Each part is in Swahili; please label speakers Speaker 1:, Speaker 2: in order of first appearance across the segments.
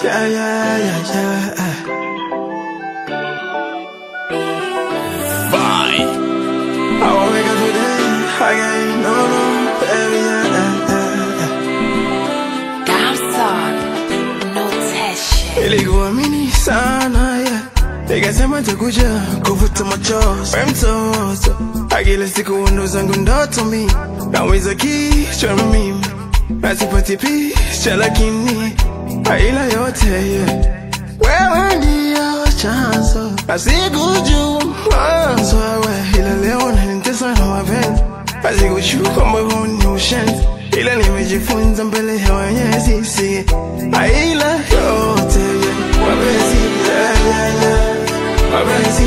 Speaker 1: Yeah, yeah, yeah, yeah.
Speaker 2: Bye.
Speaker 1: I won't wake up today. I ain't no, baby, yeah,
Speaker 3: Damn no teshe.
Speaker 1: ilikuamini sana, yeah. Nikasema takuja kuvuta machozi mtoto, akila siku ndo zangu ndoto mi naweza kichwa mimi nasipati picha lakini haila yote, yeah. Wewe ndio chanzo asikujua mwanzo wewe, ila leo nanitesa na mapenzi asikujua kwamba huu ni ushenzi, ila nimejifunza mbele ya Mwenyezi haila yote, yeah. Mapenzi, yeah, yeah, yeah. Mapenzi,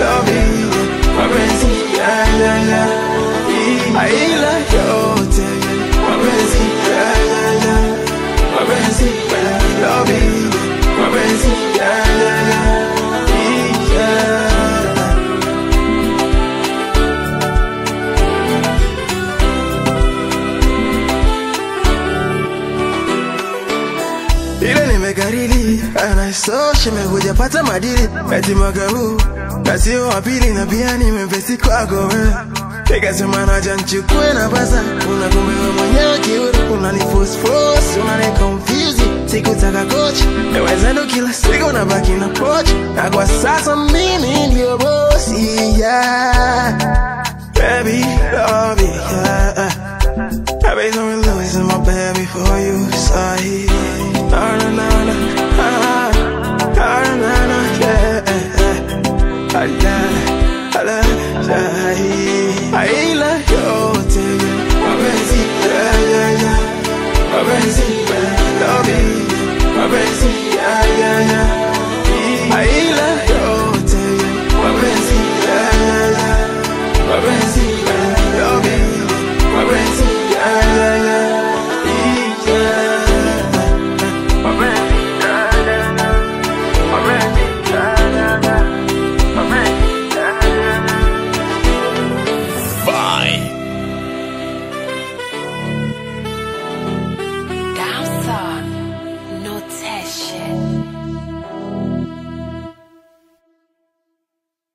Speaker 1: love you, mapenzi, yeah, yeah, yeah. Haila yote, yeah. Mapenzi, yeah, yeah, yeah. Mapenzi, love you, mapenzi, yeah, yeah, yeah. Ile nimekariri, anaisoshe mekuja pata madili eti mwaka huu, kasi wapili na pia nimepesi kwako wewe. Nikasema naja nchukue na pasa, unakumbewa mwenyewe kiuru, unaniforce, unaniconfuse, sikutaka coach, eweza ndo kila siku nabaki na poch, na kwa sasa mimi ndio boss, yeah. Baby, love you, yeah.